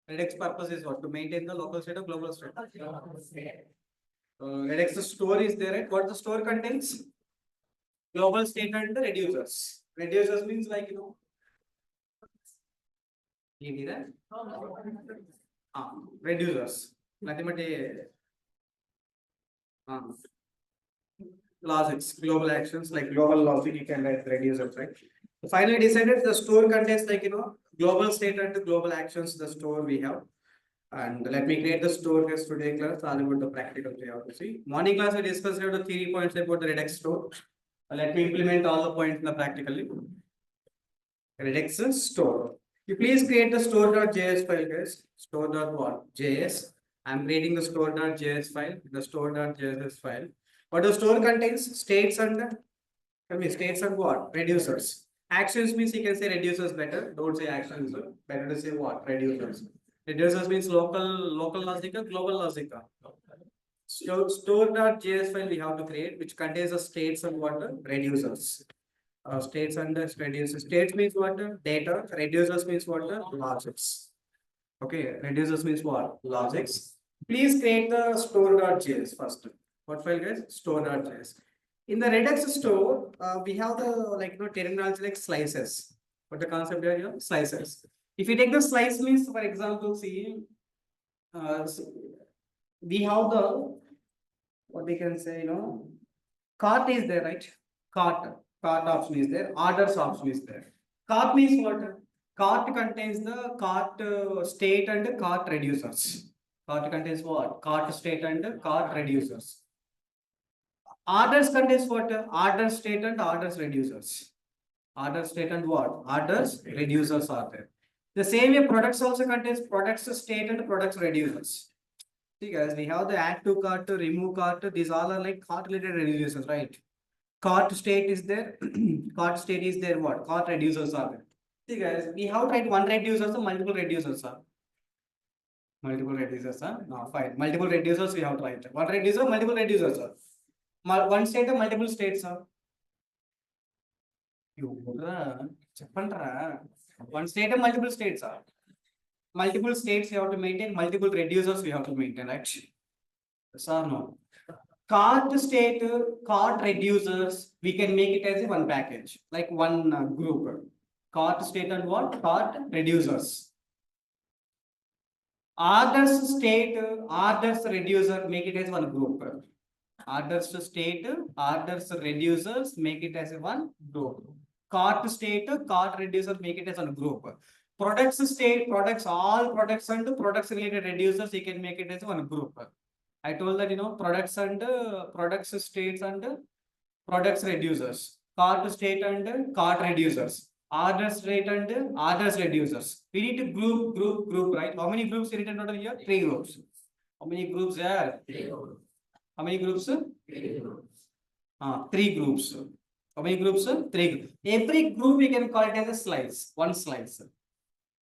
Redux purpose is what? To maintain the local state of global state. Redux store is there, right? What the store contains? Global state and the reducers. Reducers means like, reducers. Nothing but logics, global actions like global logic, you can write reducers, right? So finally decided the store contains like, global state and the global actions, the store we have. And let me create the store case today class, all about the practical we have to see. Morning class, we discussed about the 3 points about the Redux store. Let me implement all the points in the practically. Redux store. You please create the store.js file, guys. Store.what? I'm creating the store.js file, the store.js file. What the store contains? States and states and what? Reducers. Actions means you can say reducers better. Don't say actions. Better to say what? Reducers. Reducers means local logical, global logical. So store.js file we have to create, which contains the states and what? Reducers. States and reducers. States means what? Data. Reducers means what? Logics. Okay, reducers means what? Logics. Please create the store.js first. What file, guys? Store.js. In the Redux store, we have the terminology like slices. What the concept here? Slices. If you take the slice means, for example, see, we have the what we can say, cart is there, right? Cart option is there. Orders option is there. Cart means what? Cart contains the cart state and cart reducers. Cart contains what? Cart state and cart reducers. Orders contains what? Order state and orders reducers. Order state and what? Orders reducers are there. The same way products also contains products state and products reducers. See guys, we have the add to cart, to remove cart. These all are like cart related reducers, right? Cart state is there. Cart state is there. What? Cart reducers are there. See guys, we have tried one reducer, so multiple reducers are. Multiple reducers are. No, fine. Multiple reducers we have tried. One reducer, multiple reducers are. One state, multiple states are. One state, multiple states are. Multiple states you have to maintain, multiple reducers we have to maintain, right? Yes or no? Cart state, cart reducers, we can make it as a one package, like one group. Cart state and what? Cart reducers. Orders state, orders reducer, make it as one group. Orders state, orders reducers, make it as a one group. Cart state, cart reducer, make it as one group. Products state, products, all products and products related reducers, you can make it as one group. I told that, products and products states and products reducers. Cart state and cart reducers. Orders state and orders reducers. We need to group, right? How many groups written total here? 3 groups. How many groups are? 3 groups. How many groups? 3 groups. 3 groups. How many groups? 3 groups. Every group we can call it as a slice. One slice.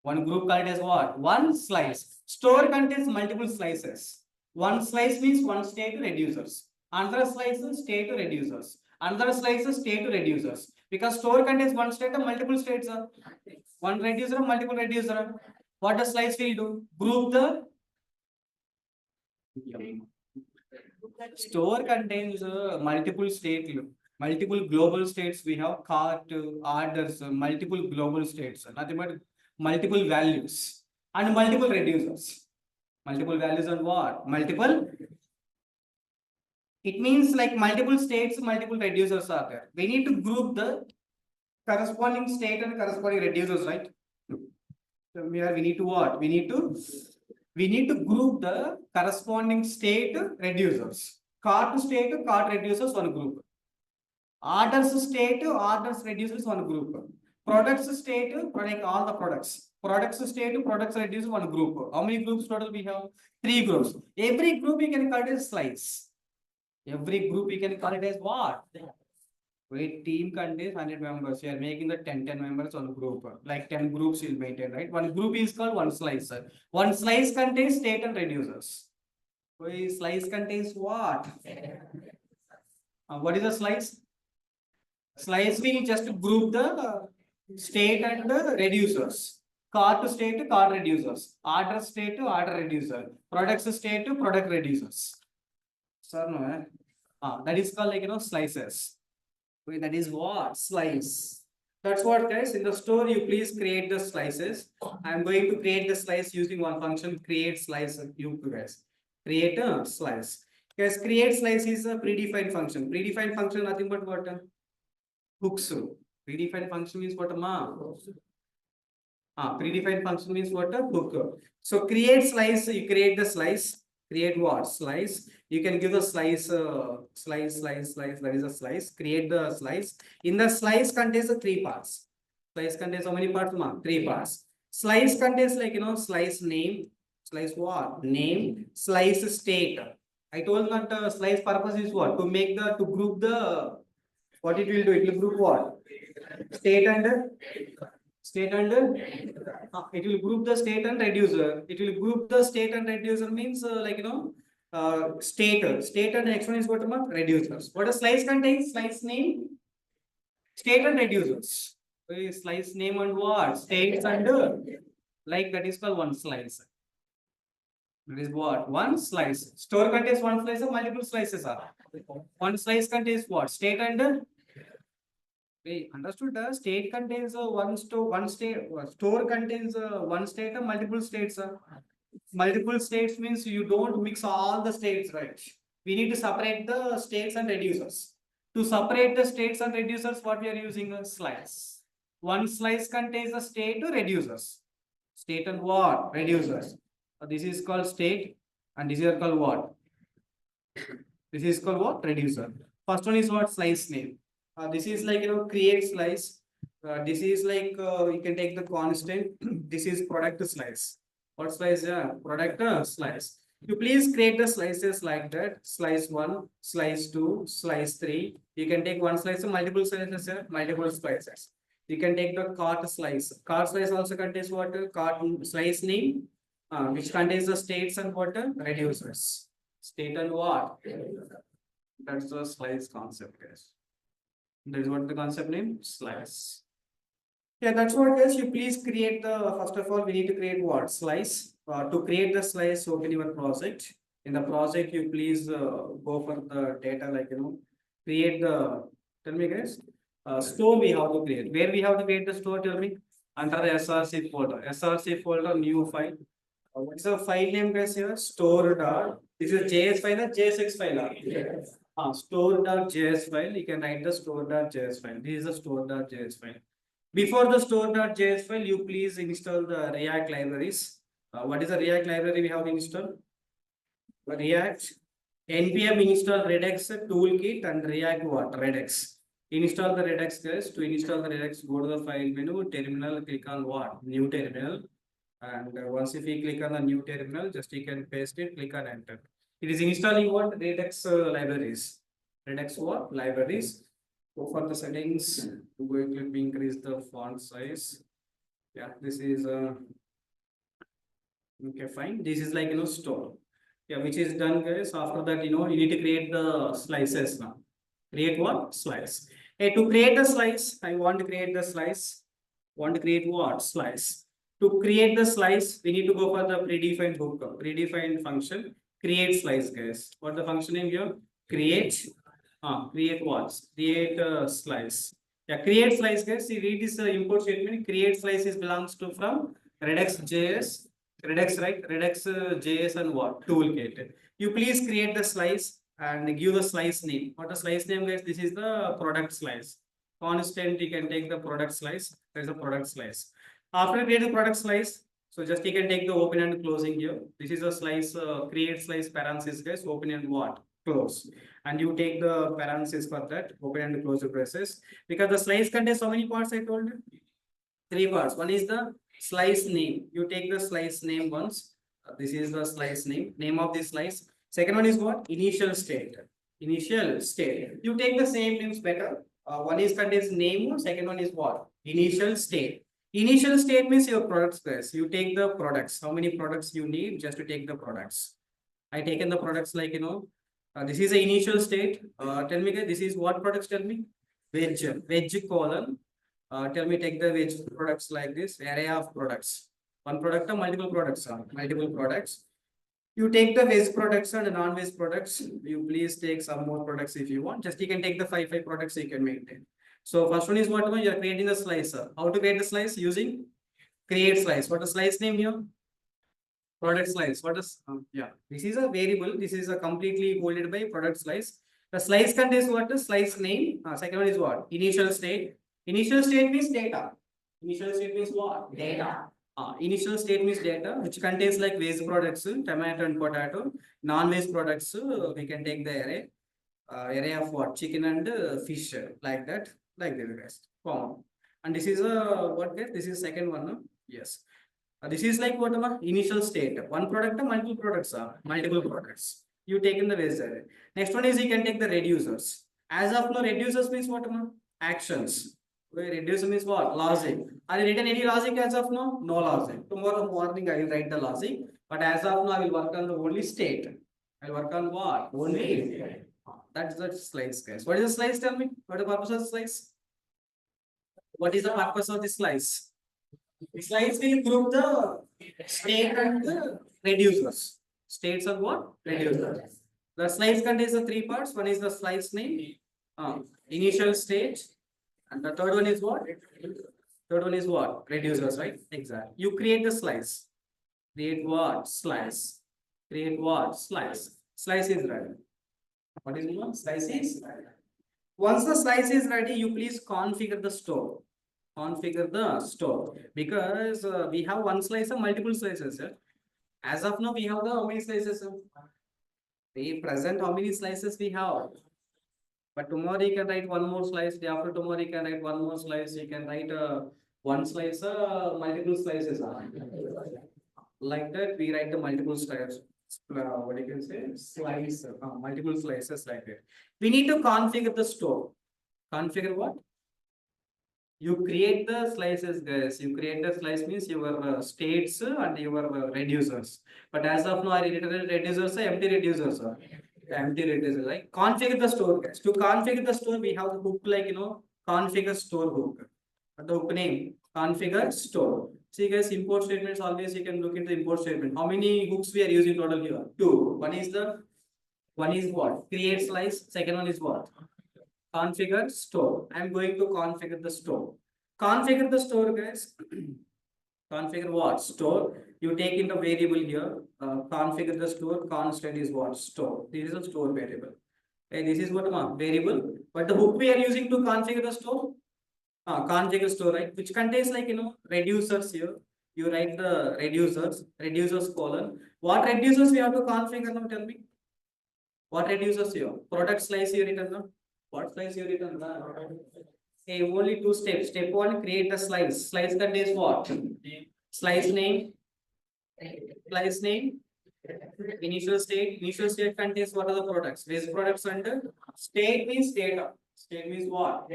One group called as what? One slice. Store contains multiple slices. One slice means one state reducers. Another slice is state reducers. Another slice is state reducers. Because store contains one state and multiple states. One reducer, multiple reducer. What does slice will do? Group the store contains multiple state, multiple global states. We have cart, orders, multiple global states. Nothing but multiple values and multiple reducers. Multiple values and what? Multiple. It means like multiple states, multiple reducers are there. We need to group the corresponding state and corresponding reducers, right? So we need to what? We need to group the corresponding state reducers. Cart state, cart reducers one group. Orders state, orders reducers one group. Products state, product, all the products. Products state, products reduce one group. How many groups total we have? 3 groups. Every group we can call it as slice. Every group we can call it as what? Wait, team contains 100 members. We are making the 10 members on group. Like 10 groups will maintain, right? One group is called one slice. One slice contains state and reducers. Wait, slice contains what? What is a slice? Slice we just group the state and the reducers. Card to state to card reducers. Order state to order reducer. Products state to product reducers. Sir, no, that is called like slices. Wait, that is what? Slice. That's what, guys. In the store, you please create the slices. I'm going to create the slice using one function, create slice. You guys create a slice. Guys, create slice is a predefined function. Predefined function nothing but what? Hooks. Predefined function means what? Predefined function means what? A hook. So create slice. You create the slice. Create what? Slice. You can give a slice, slice. That is a slice. Create the slice. In the slice contains the three parts. Slice contains how many parts? Three parts. Slice contains like slice name, slice what? Name, slice state. I told that slice purpose is what? To make to group the what it will do. It will group what? State and it will group the state and reducer. It will group the state and reducer means state and next one is what about reducers. What a slice contains? Slice name, state and reducers. Slice name and what? States and like that is called one slice. That is what? One slice. Store contains one slice or multiple slices are. One slice contains what? State and understood. State contains one state. Store contains one state or multiple states. Multiple states means you don't mix all the states, right? We need to separate the states and reducers. To separate the states and reducers, what we are using a slice. One slice contains the state to reducers. State and what? Reducers. This is called state, and this is called what? This is called what? Reducer. First one is what? Slice name. This is like create slice. This is like you can take the constant. This is product slice. What slice? Product slice. You please create the slices like that. Slice 1, slice 2, slice 3. You can take one slice, multiple slices, multiple slices. You can take the cart slice. Cart slice also contains what? Cart slice name, which contains the states and what? Reducers. State and what? That's the slice concept, guys. That is what the concept name? Slice. Yeah, that's what, guys. You please create first of all, we need to create what? Slice. To create the slice, open your project. In the project, you please go for the data, like, create tell me, guys, store we have to create. Where we have to create the store, tell me? Under the SRC folder. SRC folder, new file. What is the file name, guys, here? Store dot. This is JS file or JSX file? Store.js file. You can write the store.js file. This is the store.js file. Before the store.js file, you please install the React libraries. What is the React library we have installed? React npm install Redux toolkit and React what? Redux. Install the Redux, guys. To install the Redux, go to the file menu, terminal, click on what? New terminal. And once if you click on the new terminal, just you can paste it, click on enter. It is installing what? Redux libraries. Redux what? Libraries. Go for the settings. Let me increase the font size. Yeah, this is okay, fine. This is like store. Yeah, which is done, guys. After that, you need to create the slices now. Create what? Slice. Hey, to create the slice, I want to create the slice. Want to create what? Slice. To create the slice, we need to go for the predefined hook, predefined function. Create slice, guys. What the function name here? Create. Create what? Create a slice. Yeah, create slice, guys. See, read this import statement. Create slice is belongs to from Redux.js. Redux, right? Redux.js and what? Toolkit. You please create the slice and give the slice name. What the slice name, guys? This is the product slice. Constant, you can take the product slice. There is a product slice. After create the product slice, so just you can take the open and closing here. This is a slice, create slice parenthesis, guys. Open and what? Close. And you take the parenthesis for that, open and close the braces. Because the slice contains how many parts I told you? 3 parts. One is the slice name. You take the slice name once. This is the slice name of the slice. Second one is what? Initial state. Initial state. You take the same names better. One is contains name. Second one is what? Initial state. Initial state means your products, guys. You take the products. How many products you need just to take the products? I taken the products like This is the initial state. Tell me, guys, this is what products? Tell me. Veg colon. Tell me, take the veg products like this. Array of products. One product or multiple products? Multiple products. You take the veg products and the non-veg products. You please take some more products if you want. Just you can take the five products you can maintain. So first one is what one? You are creating the slicer. How to create the slice? Using create slice. What is slice name here? Product slice. What is yeah? This is a variable. This is a completely holded by product slice. The slice contains what? The slice name. Second one is what? Initial state. Initial state means data. Initial state means what? Data. Initial state means data, which contains like veg products, tomato and potato. Non-veg products, we can take the array. Array of what? Chicken and fish, like that, like this, guys. Common. And this is what, guys? This is second one, no? Yes. This is like what initial state. One product or multiple products are multiple products. You take in the veg array. Next one is you can take the reducers. As of now, reducers means what? Actions. Reducer means what? Logic. Are you written any logic as of now? No logic. Tomorrow morning I will write the logic. But as of now, I will work on the only state. I will work on what? Only. That's the slice, guys. What is the slice? Tell me. What is the purpose of the slice? What is the purpose of the slice? The slice will group the state and the reducers. States are what? Reducers. The slice contains the three parts. One is the slice name, initial state, and the third one is what? Third one is what? Reducers, right? Exactly. You create the slice. Create what? Slice. Create what? Slice. Slice is ready. What is it? Slice is ready. Once the slice is ready, you please configure the store. Configure the store, because we have one slice or multiple slices. As of now, we have the how many slices? We present how many slices we have. But tomorrow you can write one more slice. Day after tomorrow you can write one more slice. You can write one slice, multiple slices. Like that, we write the multiple slices. What you can say? Slice, multiple slices like that. We need to configure the store. Configure what? You create the slices, guys. You create the slice means your states and your reducers. But as of now, I written reducers, empty reducers. Empty reducers, right? Configure the store, guys. To configure the store, we have the hook like configure store hook. The hook name configure store. See, guys, import statements always you can look into import statement. How many hooks we are using total here? Two. One is what? Create slice. Second one is what? Configure store. I'm going to configure the store. Configure the store, guys. Configure what? Store. You take in the variable here. Configure the store. Constant is what? Store. This is a store variable. Okay, this is what variable. But the hook we are using to configure the store. Configure store, right? Which contains like reducers here. You write the reducers colon. What reducers we have to configure now? Tell me. What reducers here? Product slice here written now. What slice you written? Okay, only two steps. Step one, create the slice. Slice contains what? Slice name. Slice name. Initial state. Initial state contains what are the products? Base products under. State means data. State means what?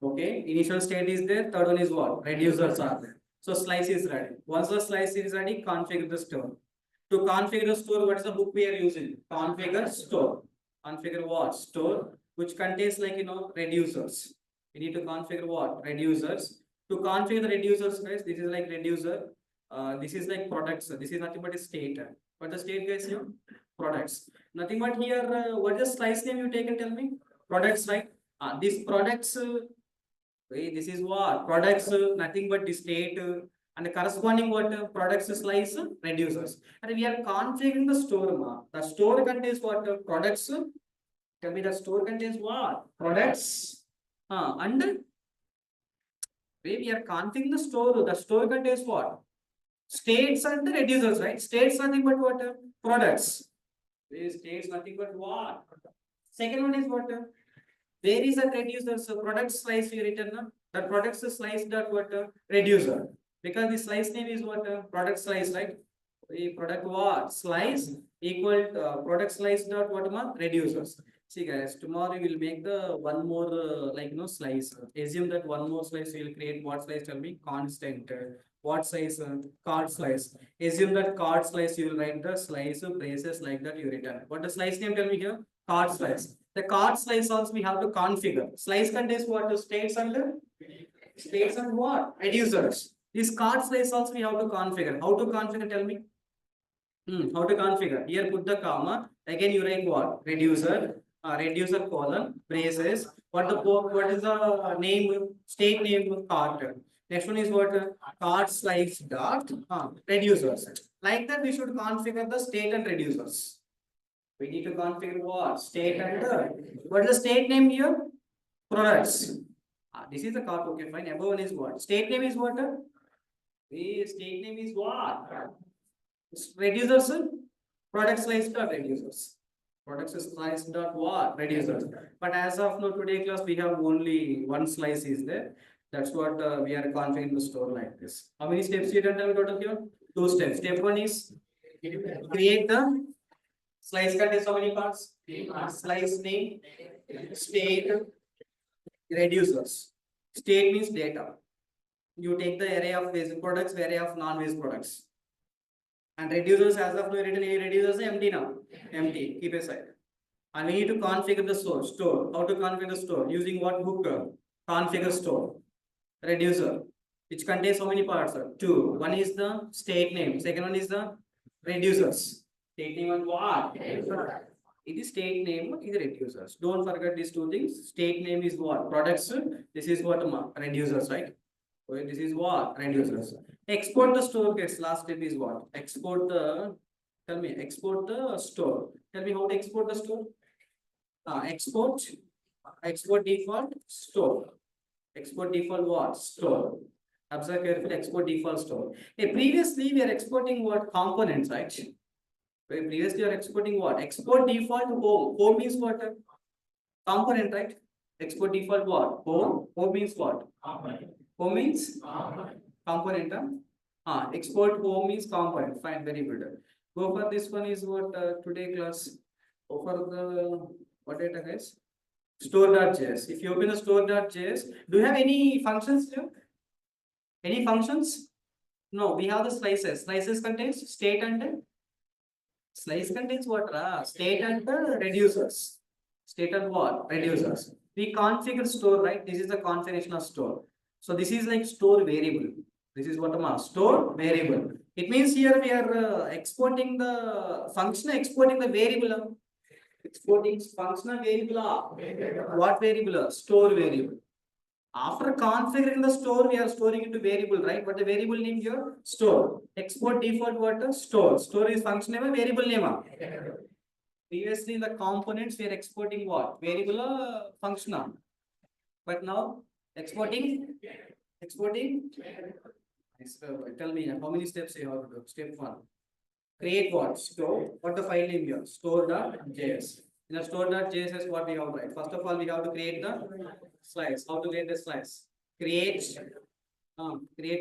Okay. Initial state is there. Third one is what? Reducers are there. So slice is ready. Once the slice is ready, configure the store. To configure the store, what is the hook we are using? Configure store. Configure what? Store, which contains like reducers. We need to configure what? Reducers. To configure the reducers, guys, this is like reducer. This is like products. This is nothing but a state. What the state, guys? Here, products. Nothing but here. What is the slice name you take and tell me? Products, right? These products. This is what? Products. Nothing but the state. And the corresponding what? Products slice reducers. And we are configuring the store. The store contains what? Products. Tell me the store contains what? Products. And we are configuring the store. The store contains what? States and the reducers, right? States nothing but what? Products. States nothing but what? Second one is what? Where is that reducer? So product slice we written. The product slice dot what? Reducer. Because the slice name is what? Product slice, right? The product what? Slice equal to product slice dot what? Reducers. See, guys, tomorrow we will make the one more slice. Assume that one more slice we will create. What slice? Tell me. Constant. What size? Card slice. Assume that card slice you will write the slice braces like that you return. What the slice name? Tell me here. Cart slice. The cart slice also we have to configure. Slice contains what? States and what? Reducers. This cart slice also we have to configure. How to configure? Tell me. How to configure? Here put the comma. Again you write what? Reducer colon braces. What is the name? State name cart. Next one is what? Cart slice dot reducers. Like that we should configure the state and reducers. We need to configure what? State and what is the state name here? Products. This is the cart. Okay, fine. Above one is what? State name is what? The state name is what? Reducers. Product slice dot reducers. Product slice dot what? Reducers. But as of now, today class we have only one slice is there. That's what we are configuring the store like this. How many steps you done total here? 2 steps. Step 1 is create the slice contains how many parts? Slice name, state, reducers. State means data. You take the array of basic products, array of non-basic products. And reducers, as of now, written any reducers empty now. Empty. Keep aside. And we need to configure the store. How to configure the store? Using what book? Configure store. Reducer, which contains how many parts? 2. One is the state name. Second one is the reducers. State name and what? It is state name, it is reducers. Don't forget these two things. State name is what? Products. This is what? Reducers, right? Okay, this is what? Reducers. Export the store case. Last step is what? Export the, tell me, export the store. Tell me how to export the store. Export default store. Export default what? Store. Observe carefully, export default store. Hey, previously we are exporting what? Components, right? Previously you are exporting what? Export default home. Home means what? Component, right? Export default what? Home. Home means what? Home means component. Export home means component. Fine, very good. Go for this one is what today class. Go for the what data guys? Store.js. If you open the store.js, do you have any functions here? Any functions? No, we have the slices. Slices contains state and slice contains what? State and reducers. State and what? Reducers. We configure store, right? This is the configuration of store. So this is like store variable. This is what store variable. It means here we are exporting the function, exporting the variable. Exporting functional variable. What variable? Store variable. After configuring the store, we are storing into variable, right? But the variable name here, store. Export default what? Store. Store is function name, variable name. Previously, in the components, we are exporting what? Variable functional. But now, exporting. Tell me how many steps you have to do. Step 1. Create what? Store. What the file name here? Store.js. In the store.js is what we have, right? First of all, we have to create the slice. How to create the slice? Create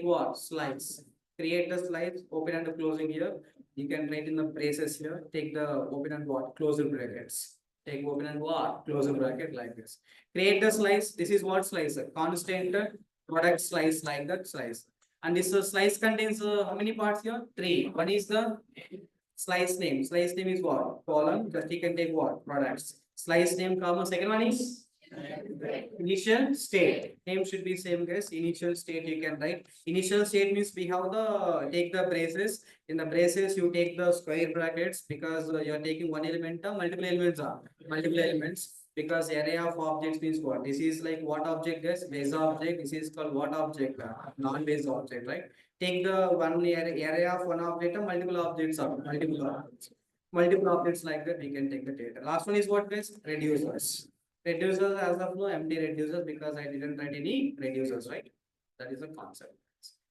what? Slice. Create the slice, open and closing here. You can write in the braces here. Take the open and what? Close brackets. Take open and what? Close bracket like this. Create the slice. This is what slice? Constant product slice like that slice. And this slice contains how many parts here? 3. One is the slice name. Slice name is what? Column. Just you can take what? Products. Slice name, comma. Second one is initial state. Name should be same guys. Initial state you can write. Initial state means we have the take the braces. In the braces you take the square brackets because you are taking one element of multiple elements are multiple elements. Because array of objects means what? This is like what object guys? Base object. This is called what object? Non-base object, right? Take the one array of one object and multiple objects are multiple objects. Multiple objects like that we can take the data. Last one is what guys? Reducers. Reducers as of now empty reducers because I didn't write any reducers, right? That is the concept.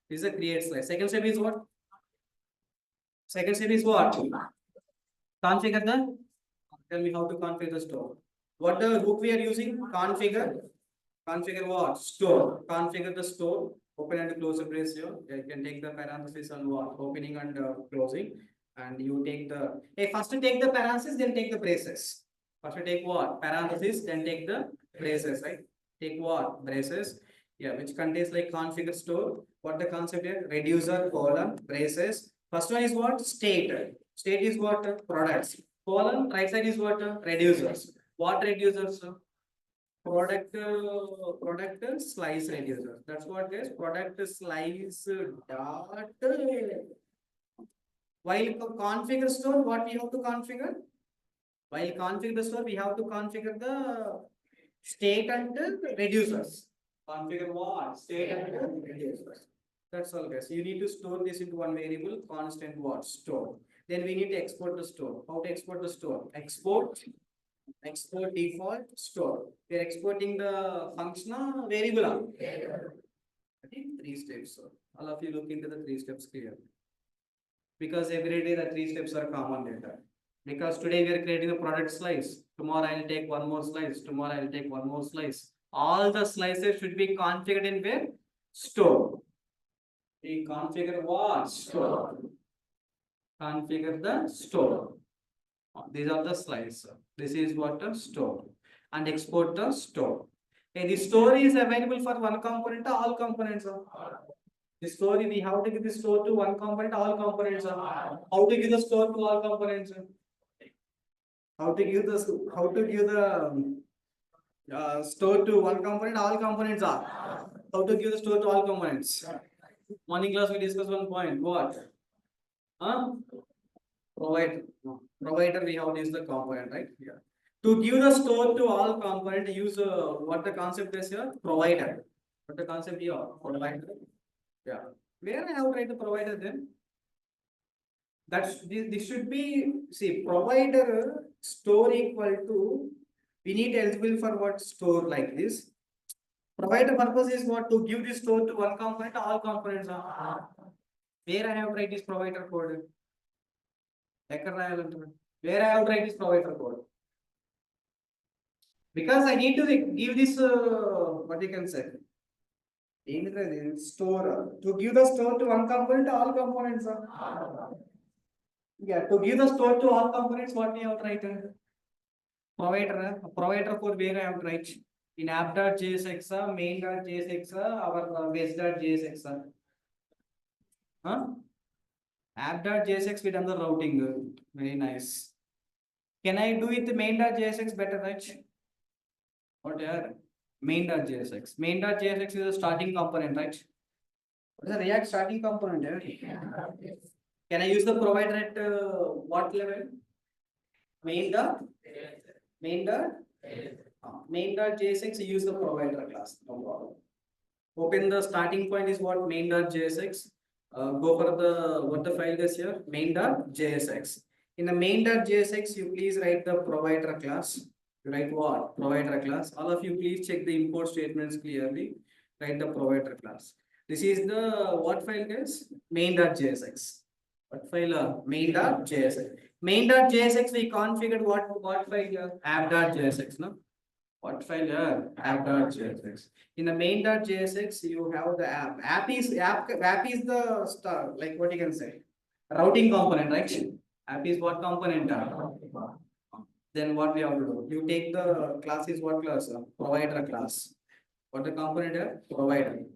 This is a create slice. Second step is what? Second step is what? Configure the. Tell me how to configure the store. What the hook we are using? Configure. Configure what? Store. Configure the store. Open and close the brace here. You can take the parenthesis on what? Opening and closing. And you take the. Hey, first you take the parenthesis, then take the braces. First you take what? Parenthesis, then take the braces, right? Take what? Braces. Yeah, which contains like configure store. What the concept here? Reducer, column, braces. First one is what? State. State is what? Products. Colon, right side is what? Reducers. What reducers? Product slice reducer. That's what is product slice dot. While configure store, what we have to configure? While configure the store, we have to configure the state and reducers. Configure what? State and reducers. That's all, guys. You need to store this into one variable, constant what? Store. Then we need to export the store. How to export the store? Export default store. We are exporting the function variable. I think 3 steps. So all of you look into the 3 steps clear. Because every day the 3 steps are common data. Because today we are creating a product slice. Tomorrow I will take one more slice. Tomorrow I will take one more slice. All the slices should be configured in where? Store. We configure what? Store. Configure the store. These are the slices. This is what the store. And export the store. Okay, the store is available for one component, all components. The store, we have to give the store to one component, all components. How to give the store to all components? How to give the store to one component, all components are. How to give the store to all components? Morning class we discuss one point. What? Provider we have used the component, right? Yeah. To give the store to all component, use what the concept is here? Provider. What the concept here? Provider. Yeah. Where I have write the provider then? This should be, see, provider store equal to, we need eligible for what? Store like this. Provider purpose is what? To give this store to one component, all components are. Where I have write this provider code? Where I have write this provider code? Because I need to give this, what you can say? Store. To give the store to one component, all components are. Yeah, to give the store to all components, what we have to write? Provider for where I have to write? In app.jsx, main.jsx, our base.jsx. App.jsx we done the routing. Very nice. Can I do it main.jsx better, right? What are main.jsx? Main.jsx is a starting component, right? What is the React starting component? Can I use the provider at what level? Main.jsx use the provider class. No problem. Open the starting point is what? Main.jsx. Go for the what the file is here? Main.jsx. In the main.jsx, you please write the provider class. You write what? Provider class. All of you please check the import statements clearly. Write the provider class. This is the what file is? Main.jsx. What file? Main.jsx. Main.jsx we configured what file here? App.jsx, no? What file here? App.jsx. In the main.jsx, you have the app. App is the star, like what you can say. Routing component, right? App is what component? Then what we have to do? You take the class is what class? Provider class. What the component here? Provider.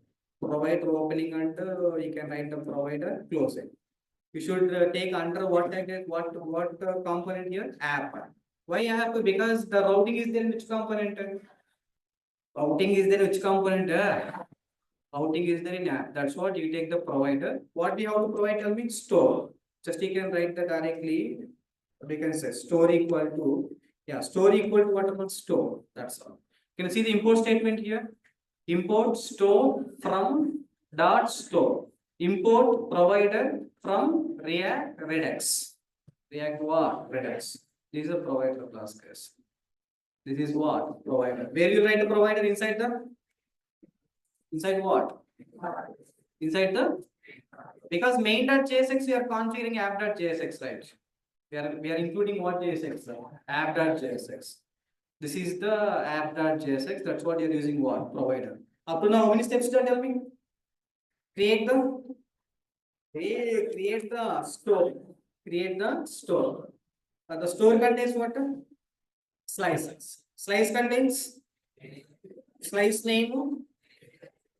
Provider opening and you can write the provider closing. You should take under what component here? App. Why app? Because the routing is there in which component? Routing is there in which component? Routing is there in app. That's what you take the provider. What we have to provide? Tell me store. Just you can write that directly. We can say store equal to, yeah, store equal to what about store? That's all. Can you see the import statement here? Import store from dot store. Import provider from React Redux. React what? Redux. This is a provider class, guys. This is what? Provider. Where you write the provider inside the? Inside what? Inside the? Because main.jsx we are configuring app.jsx, right? We are including what JSX? App.jsx. This is the app.jsx. That's what you're using what? Provider. Up to now, how many steps do you tell me? Create the store. Create the store. The store contains what? Slices. Slice contains slice name,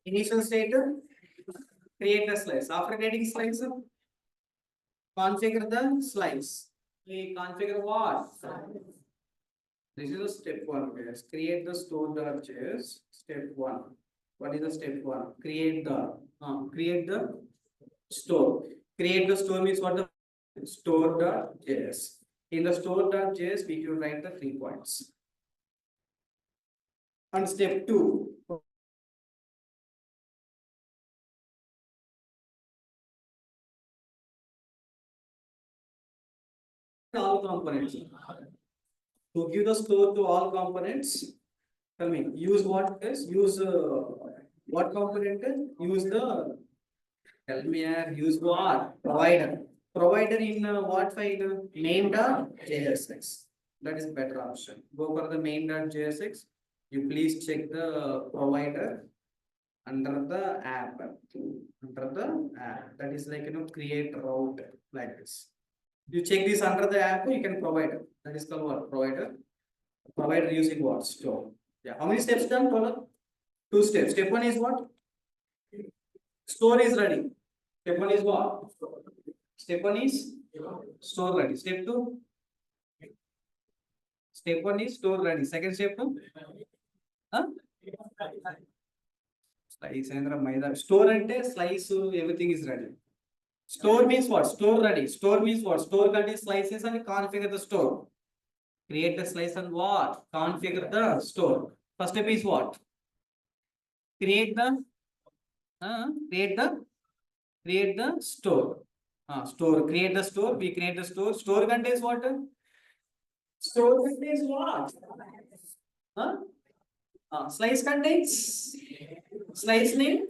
initial state, create the slice. After creating slice, configure the slice. We configure what? This is the step one, guys. Create the store.js. Step one. What is the step one? Create the store. Create the store means what? The store.js. In the store.js, we can write the 3 points. And step two. All components. To give the store to all components, tell me, use what is? Use what component? Use the, tell me, use what? Provider. Provider in what file? Main.jsx. That is better option. Go for the main.jsx. You please check the provider under the app. Under the app. That is like, create route like this. You check this under the app, you can provide. That is called what? Provider. Provider using what? Store. Yeah. How many steps done? Total? 2 steps. Step one is what? Store is ready. Step one is what? Step one is store ready. Step two. Step one is store ready. Second step two. Huh? Slice and maida. Store and slice, everything is ready. Store means what? Store ready. Store means what? Store contains slices and configure the store. Create the slice and what? Configure the store. First step is what? Create the store. Store. Create the store. We create the store. Store contains what? Store contains what? Slice contains slice name.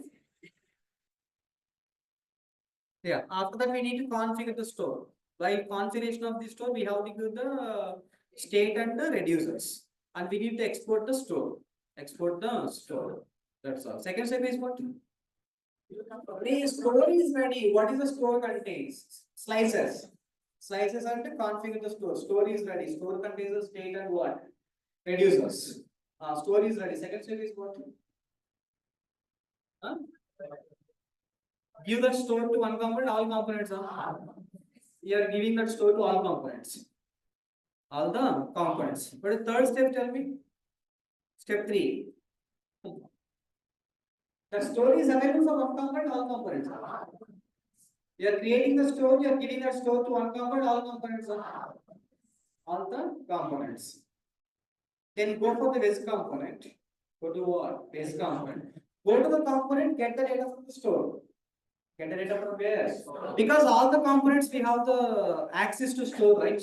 Yeah. After that, we need to configure the store. While configuration of the store, we have to give the state and the reducers, and we need to export the store. Export the store. That's all. Second step is what? The store is ready. What is the store contains? Slices. Slices and configure the store. Store is ready. Store contains the state and what? Reducers. Store is ready. Second step is what? Give that store to one component, all components. You are giving that store to all components. All the components. But the third step, tell me. Step 3. The store is available for one component, all components. You are creating the store, you are giving that store to one component, all components. All the components. Then go for the base component. Go to what? Base component. Go to the component, get the data from the store. Get the data from where? Because all the components we have the access to store, right?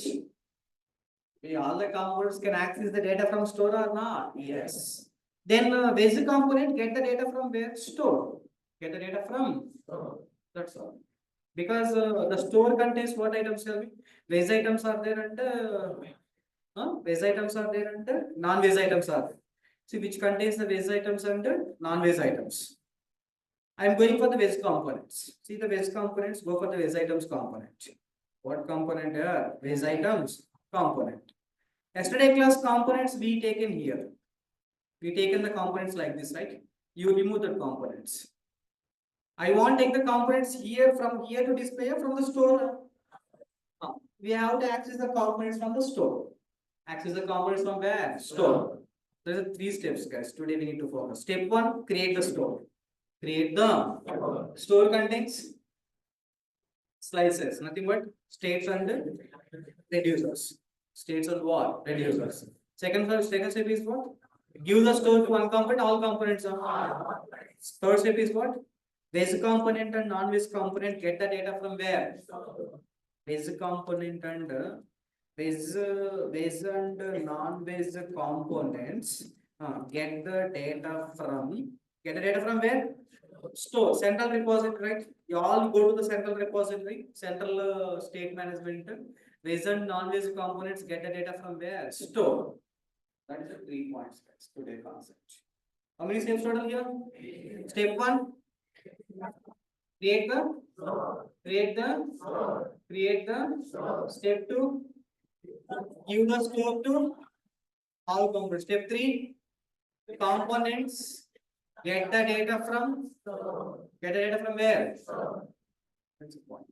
All the components can access the data from store or not? Yes. Then basic component, get the data from where? Store. Get the data from store. That's all. Because the store contains what items? Tell me. Veg items are there and veg items are there and non-veg items are there. See which contains the veg items and non-veg items. I am going for the veg components. See the veg components, go for the veg items component. What component here? Veg items component. Yesterday class components we taken here. We taken the components like this, right? You remove the components. I want to take the components here from here to display from the store. We have to access the components from the store. Access the components from where? Store. There are 3 steps, guys. Today we need to focus. Step 1, create the store. Create the store contains slices, nothing but states and reducers. States and what? Reducers. Second step is what? Give the store to one component, all components are. Third step is what? Basic component and non-basic component, get the data from where? Basic component and base and non-basic components. Get the data from where? Store, central repository, right? You all go to the central repository, central state management. Base and non-basic components, get the data from where? Store. That is the 3 points, guys, today concept. How many steps total here? Step 1, create the step 2, give the store to all components. Step 3, components, get the data from where? That's the point.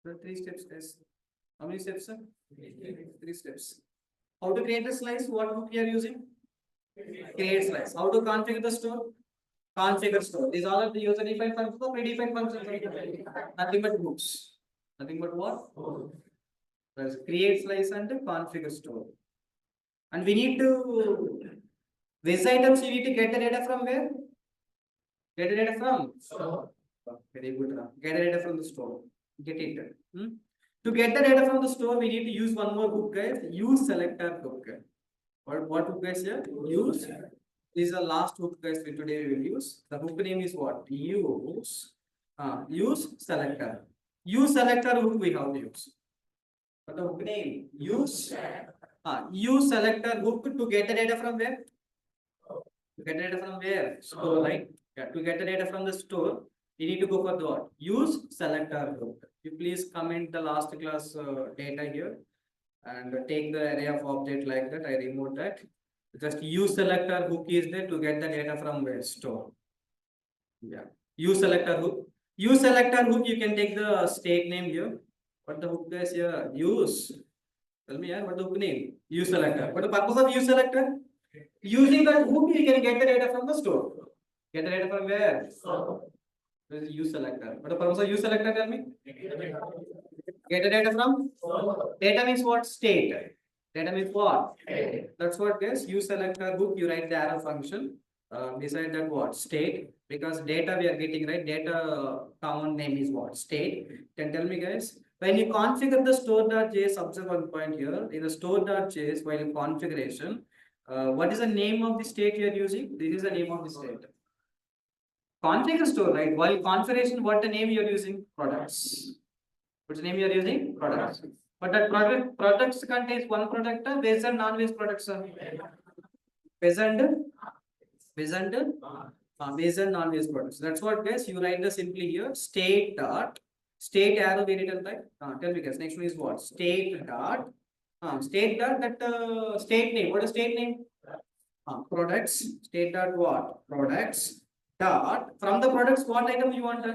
So 3 steps, guys. How many steps, sir? 3 steps. How to create a slice? What hook we are using? Create slice. How to configure the store? Configure store. These all are the user defined functions or predefined functions. Nothing but hooks. Nothing but what? That's create slice and configure store. And we need to these items you need to get the data from where? Get the data from? Store. Very good. Get the data from the store. Get it. To get the data from the store, we need to use one more hook, guys. Use selector hook. What hook, guys? Here? Use. This is the last hook, guys. For today we will use. The hook name is what? Use selector. Use selector hook we have to use. What the hook name? Use selector hook to get the data from where? To get the data from where? Store, right? Yeah. To get the data from the store, you need to go for the what? Use selector hook. You please comment the last class data here and take the array of object like that. I removed that. Just use selector hook is there to get the data from where? Store. Yeah. Use selector hook. Use selector hook. You can take the state name here. What the hook is here? Use. Tell me, what the hook name? Use selector. What the purpose of use selector? Using that hook, you can get the data from the store. Get the data from where? This is use selector. What the purpose of use selector? Tell me. Get the data from? Data means what? State. Data means what? That's what this use selector hook. You write the arrow function. Beside that what? State. Because data we are getting, right? Data common name is what? State. Can tell me, guys. When you configure the store.js, observe one point here. In the store.js, while in configuration, what is the name of the state you are using? This is the name of the state. Configure store, right? While configuration, what the name you are using? Products. What's the name you are using? Products. But that products contains one product, waste and non-waste products. Waste and waste and non-waste products. That's what, guys. You write the simply here state dot state arrow we written, right? Tell me, guys. Next one is what? State dot that state name. What is state name? Products. State dot what? Products dot from the products what item you want?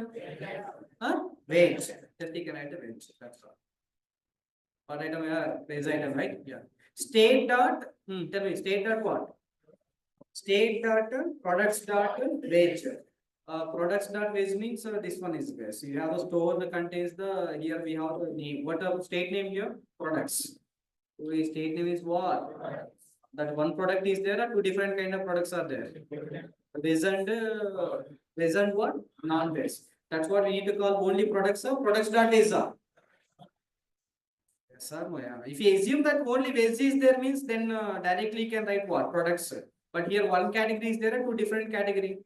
Wage. Just you can write the wage. That's all. What item? Wage item, right? Yeah. State dot. Tell me. State dot what? State dot products dot wage. Products dot wage means this one is best. You have a store that contains the here we have the name. What the state name here? Products. So state name is what? That one product is there, or two different kind of products are there. Veg and what? Non-veg. That's what we need to call only products of products dot veg. Yes, sir. If you assume that only veg is there means then directly you can write what? Products. But here one category is there and two different category.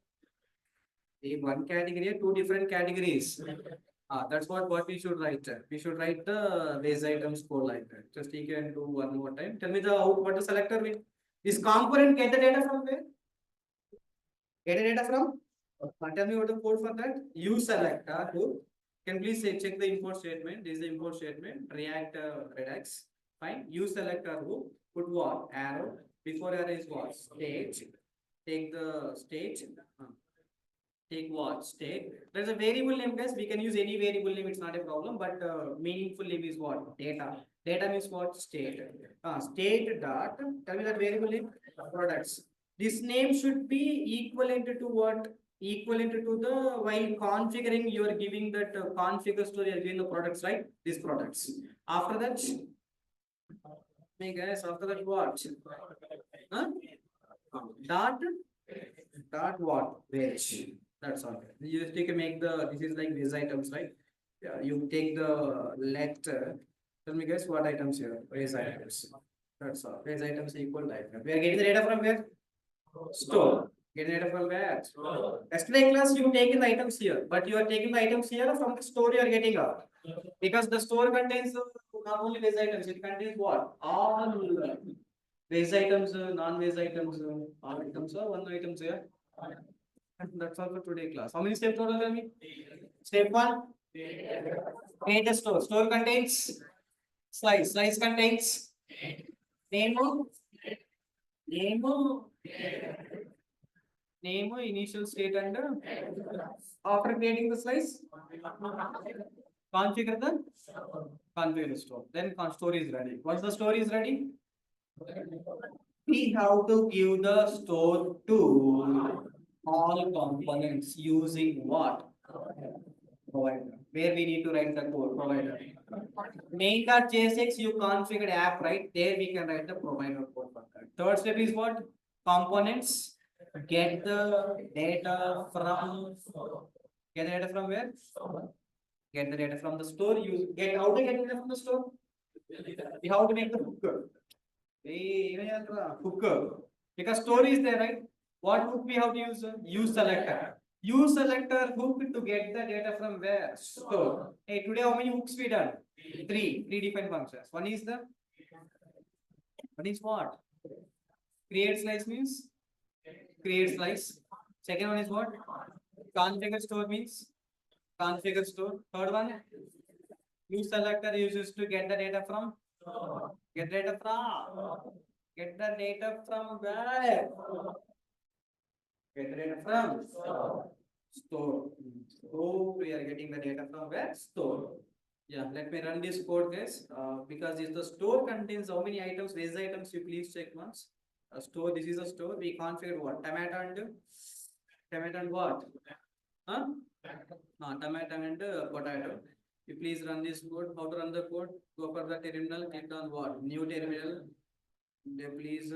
One category, two different categories. That's what we should write. We should write the veg items code like that. Just you can do one more time. Tell me what the selector will. This component get the data from where? Get the data from? Tell me what the code for that. Use selector to. Can please say check the import statement. This is the import statement. React Redux. Fine. Use selector who put what? Arrow. Before arrow is what? State. Take the state. Take what? State. There's a variable name, guys. We can use any variable name. It's not a problem. But meaningful name is what? Data. Data means what? State. State dot. Tell me that variable name. Products. This name should be equivalent to what? Equivalent to the while configuring. You are giving that configure store. You are giving the products, right? These products. After that, hey guys. After that, what? Dot what? Wage. That's all. You just take make the this is like these items, right? Yeah, you take the letter. Tell me guys what items here? Wage items. That's all. Wage items equal to item. We are getting the data from where? Store. Getting data from where? Yesterday class you taken the items here, but you are taking the items here from the store you are getting out. Because the store contains not only veg items, it contains what? All veg items, non-veg items, all items or one items here. That's all for today class. How many steps total tell me? Step 1. Create a store. Store contains slice. Slice contains name, initial state and after creating the slice, Configure the store. Then store is ready. Once the store is ready, we have to give the store to all components using what? Provider. Where we need to write the code, provider. Main.jsx you configured app, right? There we can write the provider code for that. Third step is what? Components. Get the data from where? Get the data from the store. You get how to get data from the store? We have to make the hooker. Hooker. Because store is there, right? What hook we have to use? Use selector. Use selector hook to get the data from where? Store. Hey, today how many hooks we done? Three defined functions. One is what? Create slice means create slice. Second one is what? Configure store means configure store. Third one, use selector uses to get the data from get data from get the data from where? Get the data from store. So we are getting the data from where? Store. Yeah, let me run this code, guys. Because if the store contains how many items, these items you please check once. A store, this is a store. We configure what? Tomato and what? Huh? Tomato and potato. You please run this code. How to run the code? Go for the terminal. Click on what? New terminal. Then please,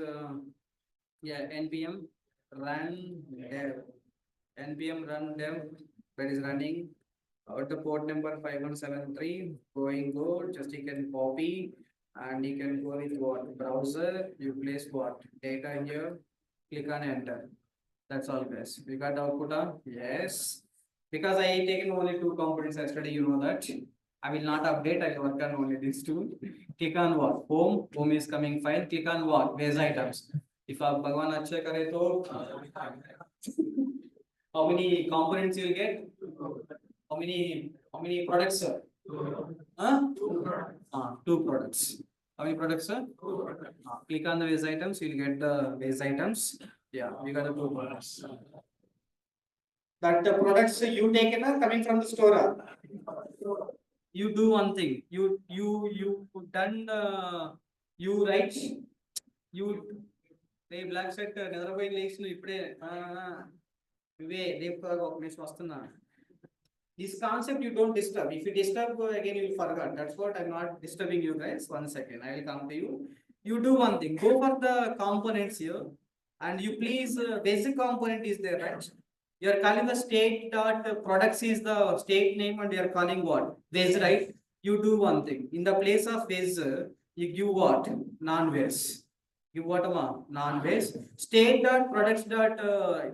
npm run dev. npm run dev. That is running. The port number 5173 going good. Just you can copy and you can go with what browser. You place what data here. Click on enter. That's all, guys. We got the output. Yes. Because I taken only two components yesterday, you know that. I will not update. I will work on only these two. Click on what? Home. Home is coming file. Click on what? Base items. If आप भगवान अच्छे करे तो how many components you will get? How many products, sir? Two products. How many products, sir? Click on the base items. You will get the base items. Yeah, we got the two products. That the products you taken are coming from the store. You do one thing. You done. You write. You. They black set. Another way relation. This concept you don't disturb. If you disturb again, you will forget. That's what I'm not disturbing you guys. 1 second, I will come to you. You do one thing. Go for the components here, and you please basic component is there, right? You are calling the state dot products is the state name, and you are calling what base, right? You do one thing. In the place of base, you give what non-base. Give what non-base. State dot products dot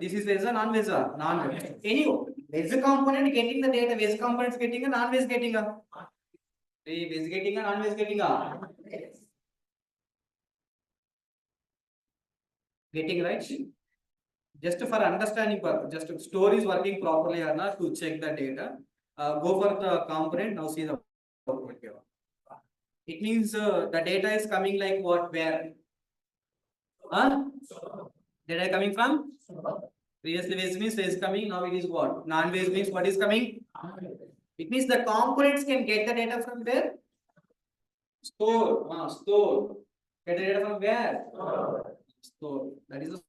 this is base non-base non-base. Anyway, base component getting the data. Base components getting a non-base getting a. Base getting a non-base getting a. Getting right. Just for understanding purpose, just store is working properly or not to check the data. Go for the component. Now see the output here. It means the data is coming like what where. Data coming from previously base means base coming, now it is what non-base means what is coming. It means the components can get the data from where? Store. Get the data from where? Store. That is the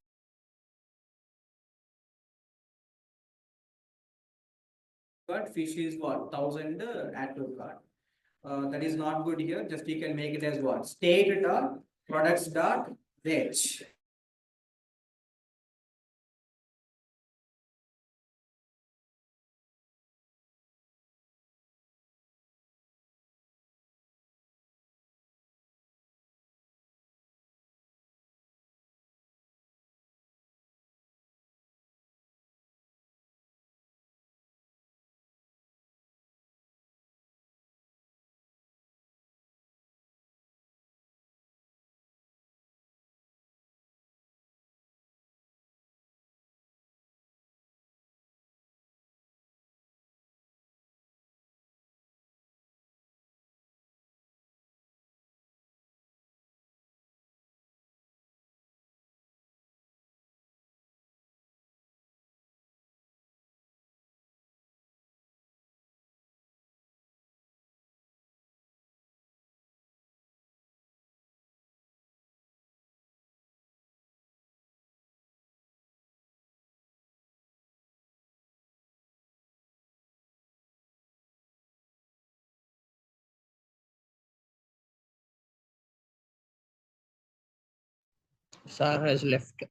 card. Fish is what 1000 add to card. That is not good here. Just you can make it as what state dot products dot rich. Sir has left.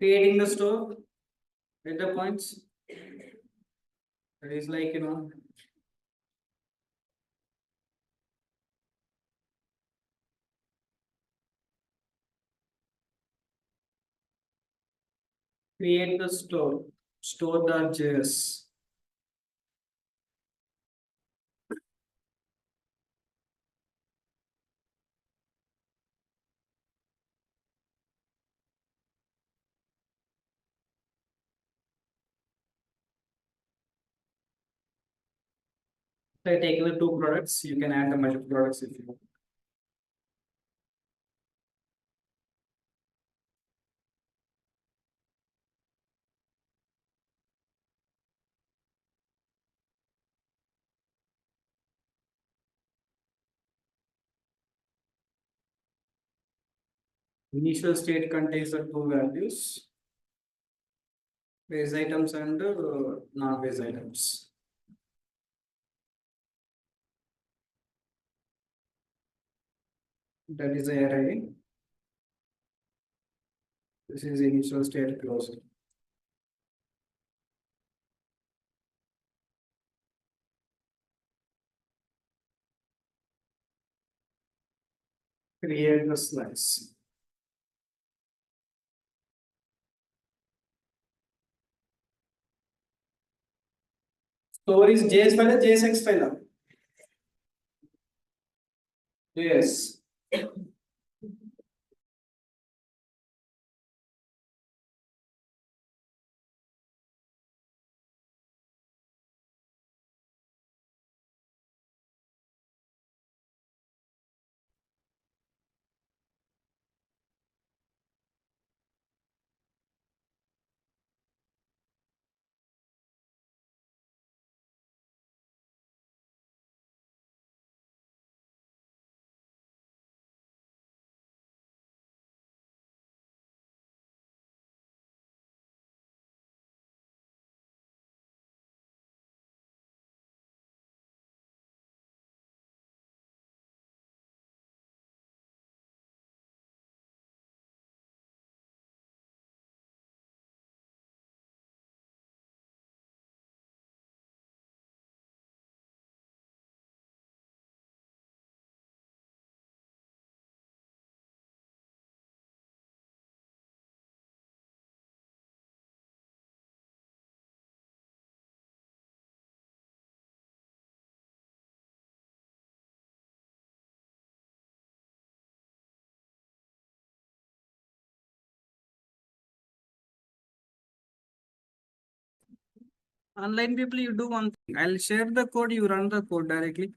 creating the store, get the points. That is like, create the store.js. So I take the two products, you can add the multiple products if you want. Initial state contains the two values, base items and non-base items. That is the array. This is initial state closed. Create the slice. Store is JS file or JSX file? JS. Online people, you do one thing. I'll share the code, you run the code directly.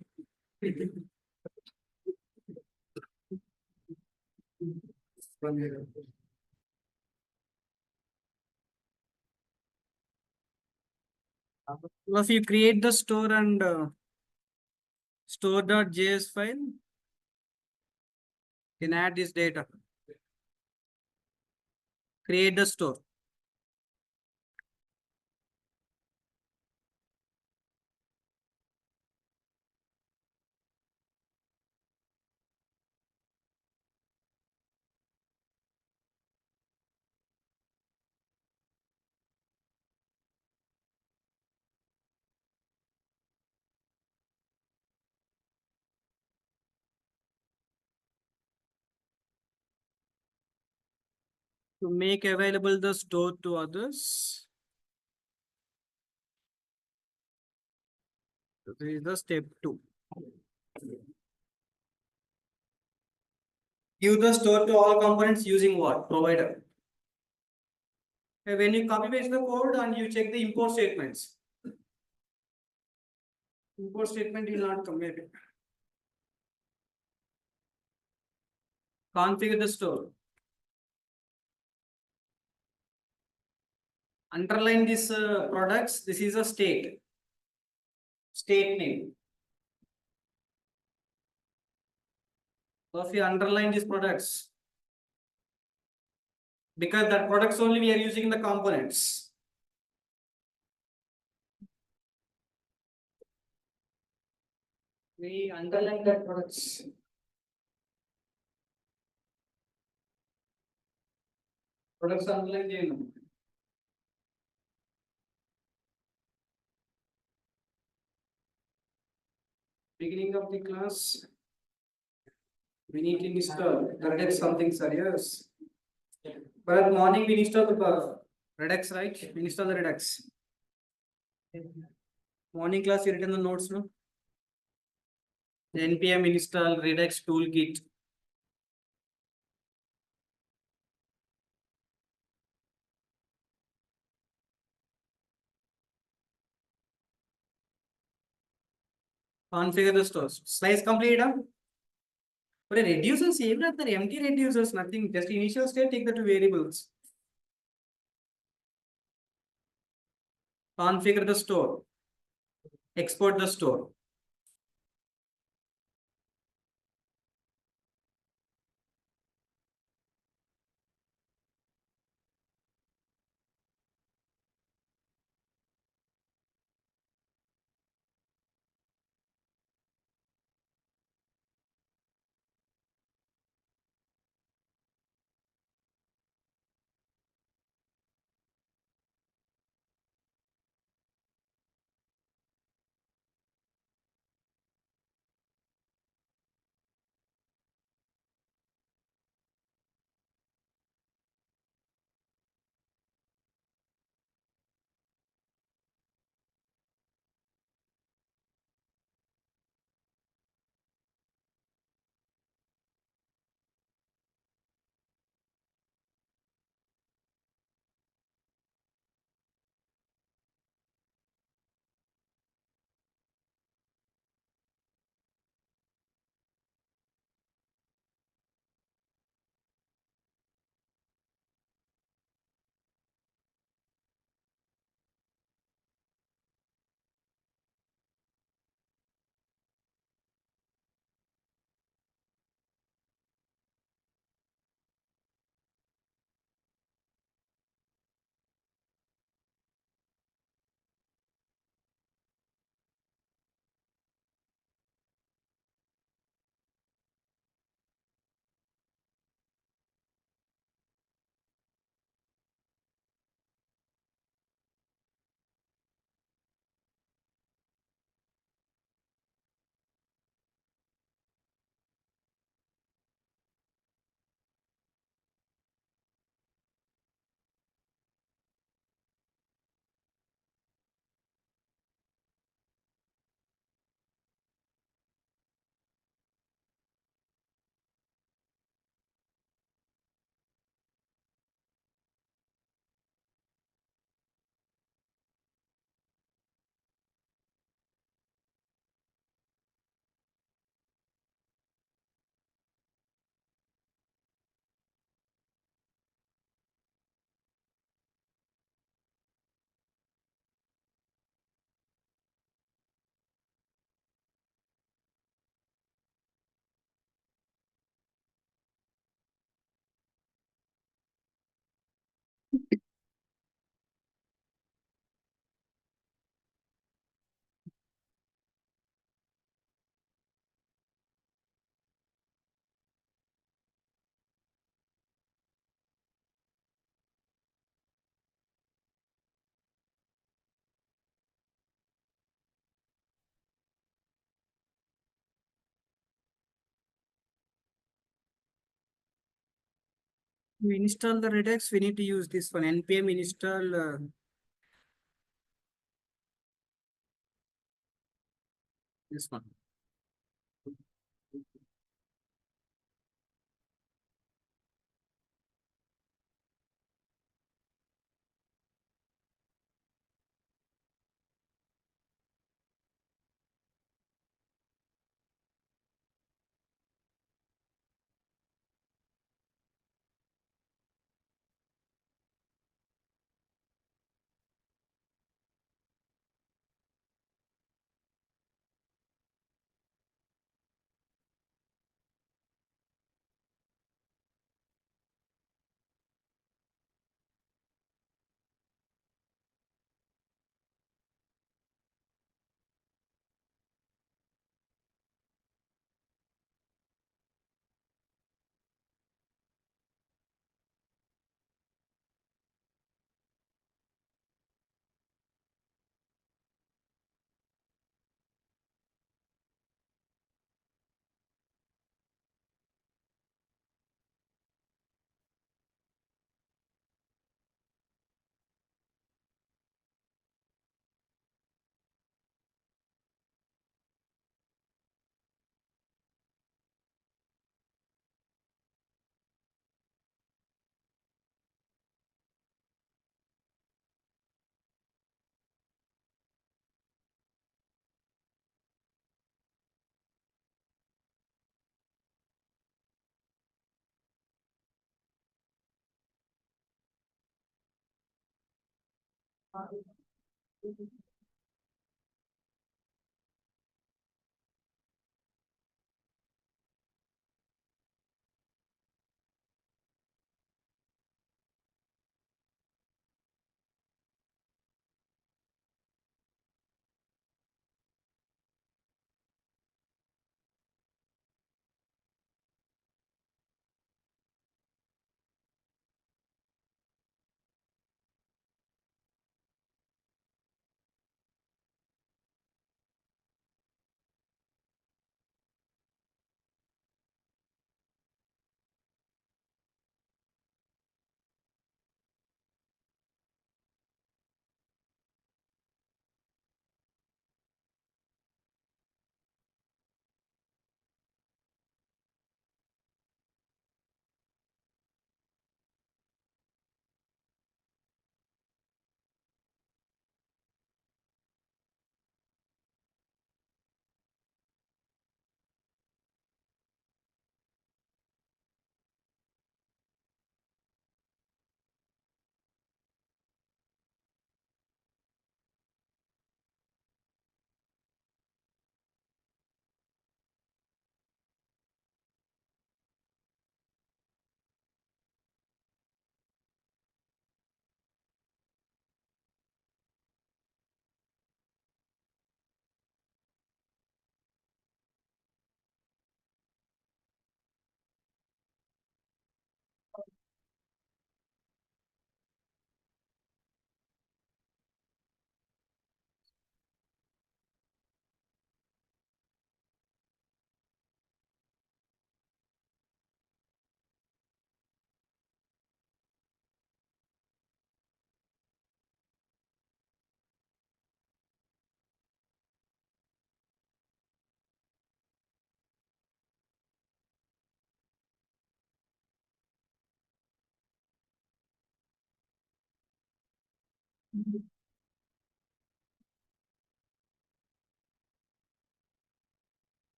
From here. So if you create the store and store.js file, you can add this data. Create the store. To make available the store to others. This is the step 2. Give the store to all components using what? Provider. When you copy paste the code and you check the import statements. Import statement will not come here. Configure the store. Underline this products. This is a state. State name. So if you underline these products, because that products only we are using the components. We underline that products. Products underline చేయను. Beginning of the class, we need to install Redux something, sir. Yes. But morning we install the Redux, right? We install the Redux. Morning class, you written the notes, no? npm install Redux toolkit. Configure the stores. Slice complete. But reducers, even the empty reducers, nothing. Just initial state, take the two variables. Configure the store. Export the store. We install the Redux, we need to use this one. npm install this one.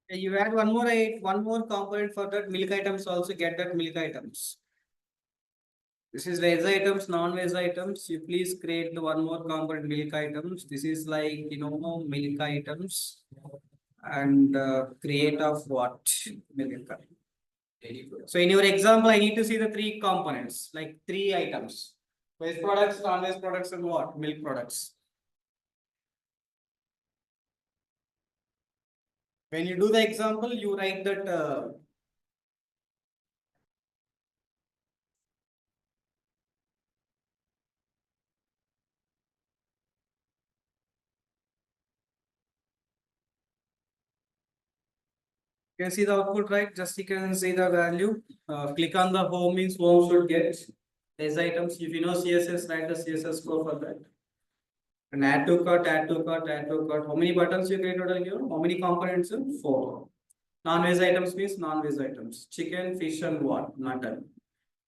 You add one more component for that milk items also get that milk items. This is veg items, non-veg items. You please create the one more component milk items. This is like milk items and create of what milk. So in your example, I need to see the three components, like three items. Veg products, non-veg products, and what? Milk products. When you do the example, you write that you can see the output, right? Just you can see the value. Click on the home means home should get these items. If you know CSS, write the CSS code for that. And add to cart, add to cart, add to cart. How many buttons you create total here? How many components? Four. Non-veg items means non-veg items. Chicken, fish, and what? Mutton.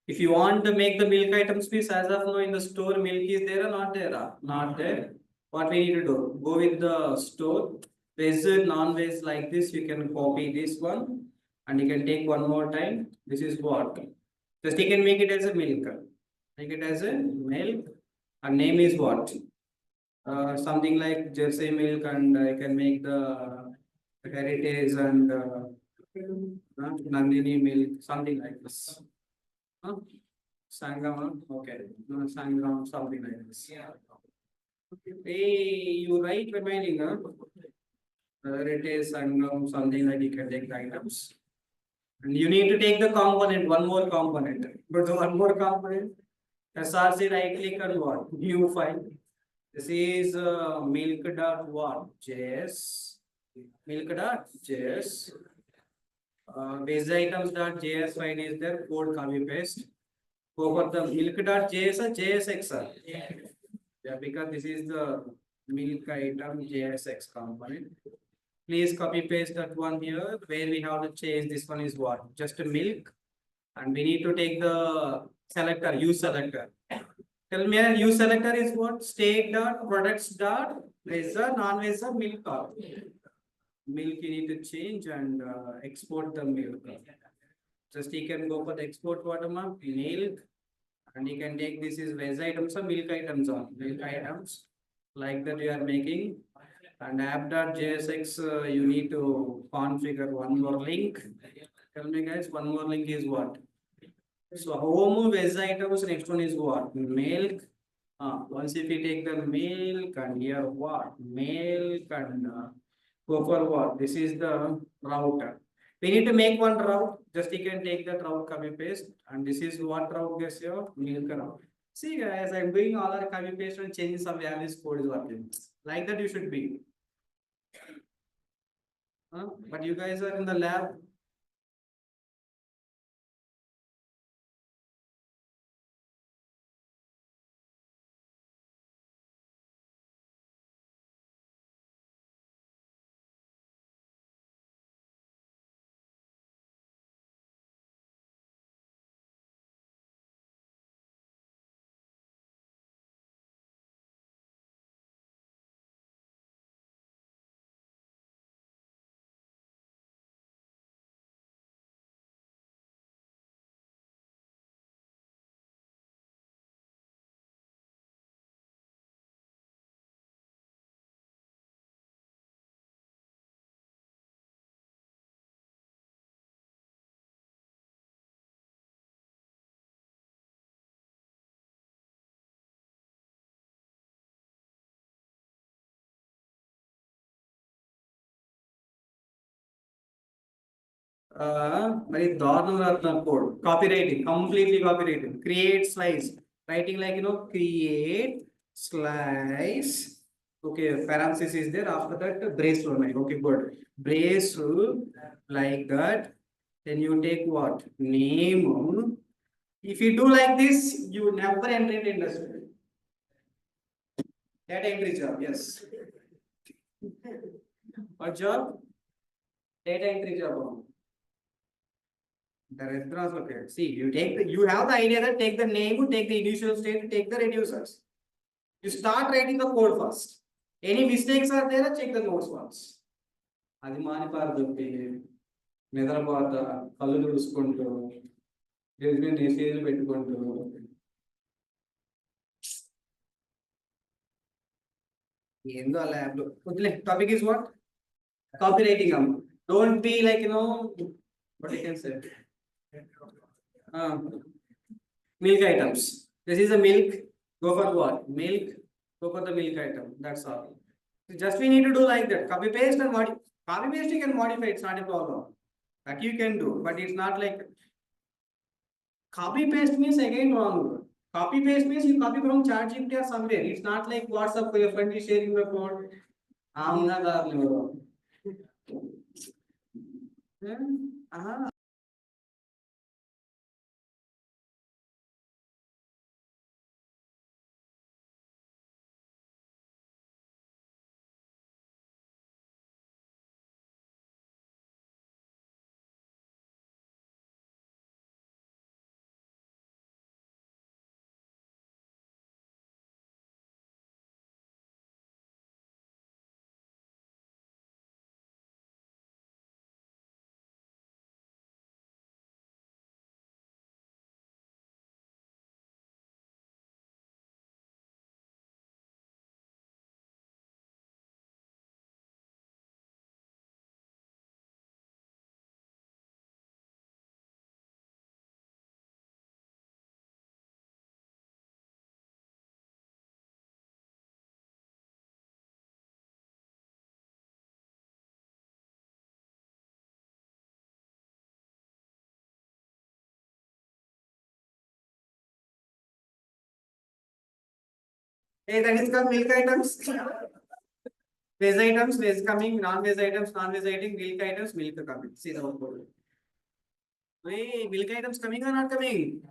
If you want to make the milk items piece, as of now in the store, milk is there or not there? Not there. What we need to do? Go with the store. Veg, non-veg like this, you can copy this one and you can take one more time. This is what? Just you can make it as a milk. Make it as a milk. And name is what? Something like Jersey milk, and I can make the heritage and Nandini milk, something like this. Sangam, okay. No, Sangam, something like this. Yeah. Hey, you write remaining, heritage, Sangam, something like you can take the items. And you need to take the component, one more component. But the one more component, SRC right click on what? New file. This is milk dot what? JS. Milk dot JS. Base items dot JS file is there. Code copy paste. Go for the milk.js or JSX. Yeah, because this is the milk item JSX component. Please copy paste that one here where we have to change. This one is what? Just a milk. And we need to take the selector, use selector. Tell me, use selector is what? State dot products dot visa non-visa milk dot. Milk you need to change and export the milk. Just you can go for the export watermark, milk, and you can take this is veg items or milk items on milk items like that you are making. And app.jsx you need to configure one more link. Tell me guys, one more link is what? So home veg items, next one is what? Milk. Once if you take the milk and here what? Milk and go for what? This is the router. We need to make one route. Just you can take that route, copy paste, and this is what route gets your milk route. See guys, I'm doing all our copy paste and changing some values code is working. Like that you should be. But you guys are in the lab. Very daranam code. Copywriting, completely copywriting. Create slice. Writing like create slice. Okay, parenthesis is there. After that, brace line. Okay, good. Brace like that. Then you take what? Name. If you do like this, you never enter in industry. Data entry job, yes. What job? Data entry job. The restaurants located. See, you have the idea that take the name, take the initial state, take the reducers. You start writing the code first. Any mistakes are there, check the notes once. అది మానిపారదొప్పి నిద్రపోత కళ్ళు తుడుచుకుంటూ మెసేజ్లు పెట్టుకుంటూ ఏందో ఆ lab లో వదిలే topic is what copy writing don't be like what you can say milk items. This is a milk. Go for what? Milk. Go for the milk item. That's all. Just we need to do like that. Copy paste and modify. Copy paste you can modify. It's not a problem. That you can do, but it's not like copy paste means again wrong. Copy paste means you copy from ChatGPT or somewhere. It's not like WhatsApp for your friend is sharing the code. Hey, that is called milk items. Veg items, veg coming, non-veg items, non-veg item, milk items, milk coming. See the whole code. Hey, milk items coming or not coming?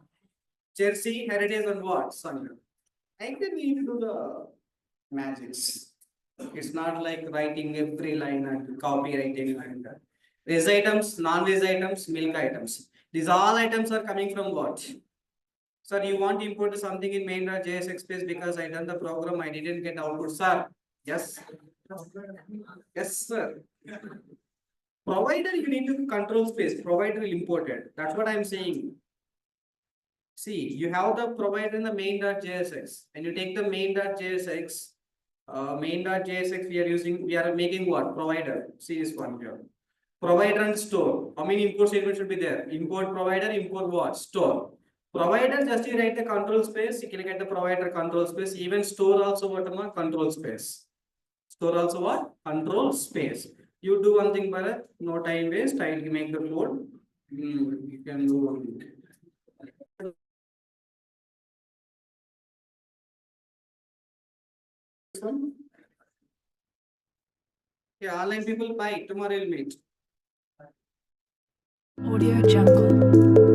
Jersey, heritage, and what? Son. I think we need to do the magics. It's not like writing every line and copywriting and veg items, non-veg items, milk items. These all items are coming from what? Sir, you want to import something in main.js space because I done the program, I didn't get output, sir. Yes. Yes, sir. Provider, you need to control space. Provider will import it. That's what I'm saying. See, you have the provider in the main.jsx, and you take the main.jsx, main.jsx, we are making what? Provider. See this one here. Provider and store. How many import statements should be there? Import provider, import what? Store. Provider, just you write the control space, you can get the provider control space, even store also what? Control space. Store also what? Control space. You do one thing, Bharat, no time waste, I will make the code. You can do. Yeah, online people buy. Tomorrow we'll meet. Audio Jungle.